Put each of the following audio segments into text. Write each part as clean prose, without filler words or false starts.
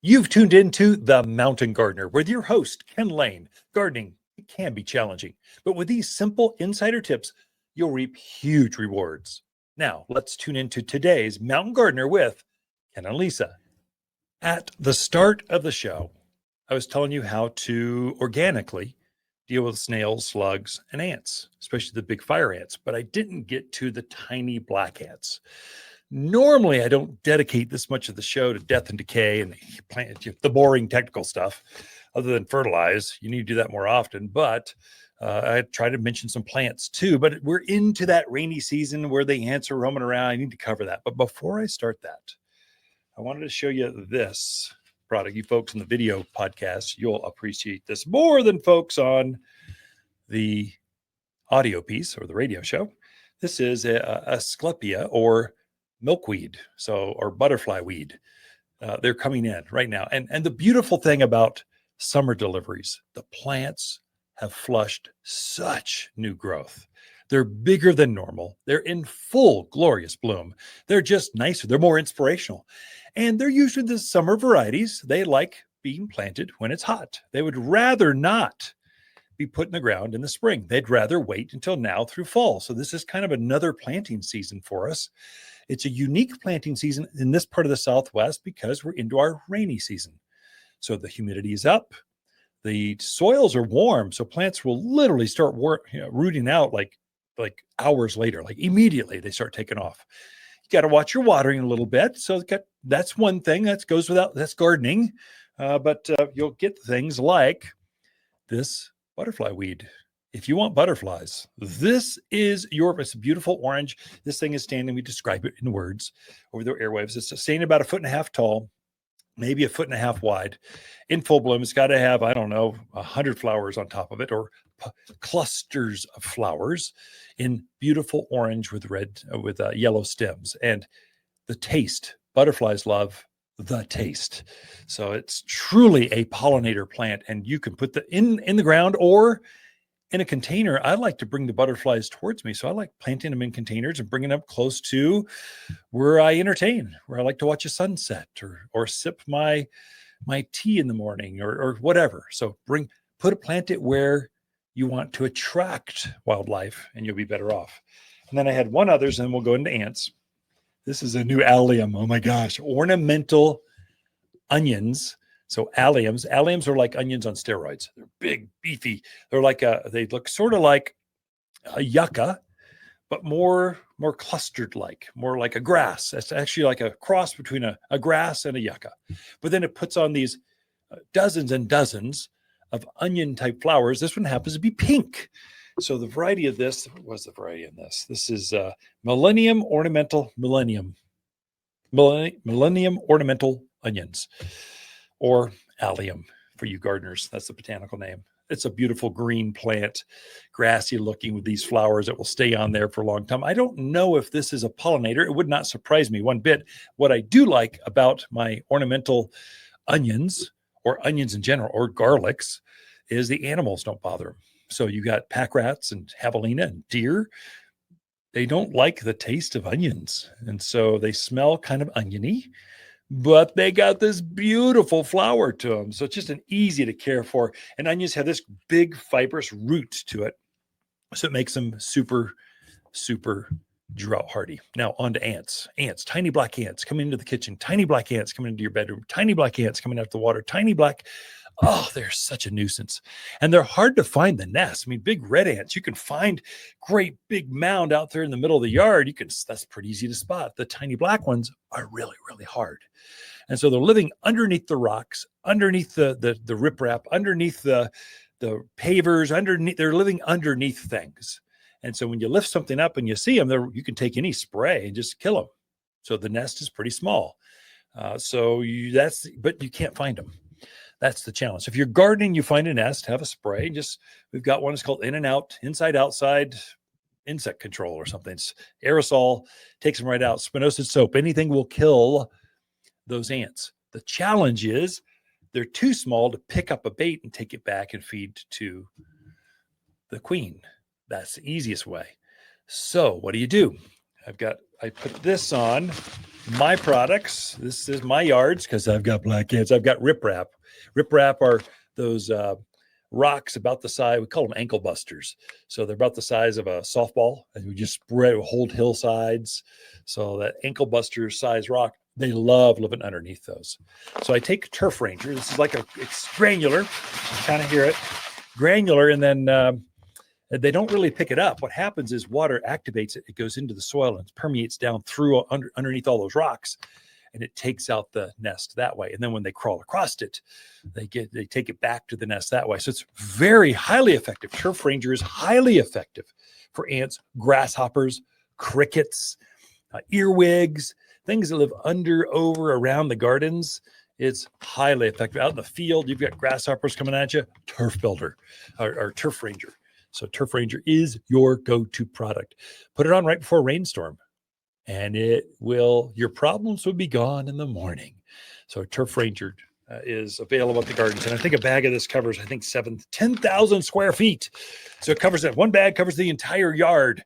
You've tuned into The Mountain Gardener with your host, Ken Lain. Gardening, it can be challenging, but with these simple insider tips, you'll reap huge rewards. Now, let's tune into today's Mountain Gardener with Ken and Lisa. At the start of the show, I was telling you how to organically deal with snails, slugs, and ants, especially the big fire ants, but I didn't get to the tiny black ants. Normally, I don't dedicate this much of the show to death and decay and the boring technical stuff, other than fertilize. You need to do that more often. But I try to mention some plants too. But we're into that rainy season where the ants are roaming around. I need to cover that. But before I start that, I wanted to show you this product. You folks in the video podcast, you'll appreciate this more than folks on the audio piece or the radio show. This is a Asclepia or milkweed, or butterfly weed. They're coming in right now. And the beautiful thing about summer deliveries, the plants have flushed such new growth. They're bigger than normal. They're in full glorious bloom. They're just nicer. They're more inspirational. And they're usually the summer varieties. They like being planted when it's hot. They would rather not be put in the ground in the spring. They'd rather wait until now through fall. So this is kind of another planting season for us. It's a unique planting season in this part of the Southwest because we're into our rainy season. So the humidity is up. The soils are warm. So plants will literally start rooting out like hours later, like immediately they start taking off. You got to watch your watering a little bit. So that's one thing that goes without, that's gardening. But you'll get things like this butterfly weed. If you want butterflies, this is it's a beautiful orange. This thing is standing, we describe it in words over the airwaves. It's standing about 1.5 feet tall, maybe 1.5 feet wide, in full bloom. It's got to have, 100 flowers on top of it, or clusters of flowers in beautiful orange with yellow stems. And the taste, butterflies love the taste. So it's truly a pollinator plant, and you can put in the ground or in a container. I like to bring the butterflies towards me. So I like planting them in containers and bringing them up close to where I entertain, where I like to watch a sunset or sip my tea in the morning or whatever. So plant it where you want to attract wildlife, and you'll be better off. And then I had one others, and then we'll go into ants. This is a new allium. Oh my gosh. Ornamental onions. So alliums are like onions on steroids. They're big, beefy. They look sort of like a yucca, but more clustered, more like a grass. It's actually like a cross between a grass and a yucca. But then it puts on these dozens and dozens of onion type flowers. This one happens to be pink. So the variety of this, what's the variety in this? This is Millennium Ornamental Onions, or allium for you gardeners. That's the botanical name. It's a beautiful green plant, grassy looking with these flowers that will stay on there for a long time. I don't know if this is a pollinator. It would not surprise me one bit. What I do like about my ornamental onions, or onions in general, or garlics, is the animals don't bother them. So you got pack rats and javelina and deer. They don't like the taste of onions. And so they smell kind of oniony, but they got this beautiful flower to them. So it's just an easy to care for. And onions have this big fibrous root to it. So it makes them super, super drought hardy. Now on to ants. Ants, tiny black ants coming into the kitchen, tiny black ants coming into your bedroom, tiny black ants coming out the water, oh, they're such a nuisance. And they're hard to find the nest. I mean, big red ants, you can find great big mound out there in the middle of the yard. That's pretty easy to spot. The tiny black ones are really, really hard. And so they're living underneath the rocks, underneath the riprap, underneath the pavers, they're living underneath things. And so when you lift something up and you see them, you can take any spray and just kill them. So the nest is pretty small. But you can't find them. That's the challenge. If you're gardening, you find a nest, have a spray. We've got one that's called in and out, inside, outside insect control or something. It's aerosol, takes them right out. Spinosad soap, anything will kill those ants. The challenge is they're too small to pick up a bait and take it back and feed to the queen. That's the easiest way. So what do? I've got I put this on my products. This is my yards because I've got black ants. I've got riprap. Riprap are those rocks about the size, we call them ankle busters. So they're about the size of a softball, and we just spread, hold hillsides. So that ankle buster size rock, they love living underneath those. So I take Turf Ranger. This is like it's granular. You kind of hear it. Granular, and then they don't really pick it up. What happens is water activates it. It goes into the soil and permeates down through underneath all those rocks, and it takes out the nest that way. And then when they crawl across it, they take it back to the nest that way. So it's very highly effective. Turf Ranger is highly effective for ants, grasshoppers, crickets, earwigs, things that live over, around the gardens. It's highly effective. Out in the field, you've got grasshoppers coming at you, Turf Builder or Turf Ranger. So Turf Ranger is your go-to product. Put it on right before a rainstorm, and your problems will be gone in the morning. So Turf Ranger is available at the gardens. And I think a bag of this covers, 10,000 square feet. So it covers that. One bag covers the entire yard.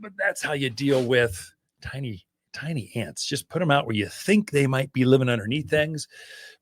But that's how you deal with tiny ants. Just put them out where you think they might be living underneath things.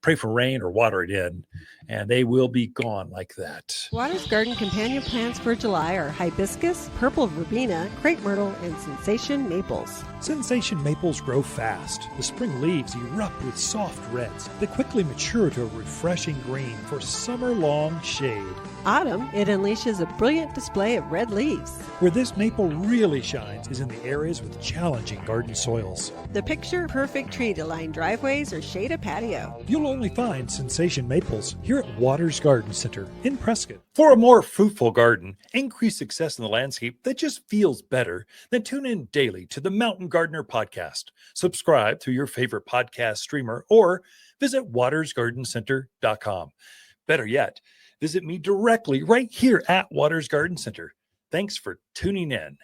Pray for rain or water it in, and they will be gone like that. Water's Garden companion plants for July are hibiscus, purple verbena, crepe myrtle, and sensation maples. Sensation maples grow fast. The spring leaves erupt with soft reds that quickly mature to a refreshing green for summer-long shade. Autumn, it unleashes a brilliant display of red leaves. Where this maple really shines is in the areas with challenging garden soils. The picture-perfect tree to line driveways or shade a patio. You'll only find Sensation maples here at Waters Garden Center in Prescott. For a more fruitful garden, increased success in the landscape that just feels better, then tune in daily to the Mountain Gardener podcast. Subscribe through your favorite podcast streamer or visit watersgardencenter.com. Better yet, visit me directly right here at Waters Garden Center. Thanks for tuning in.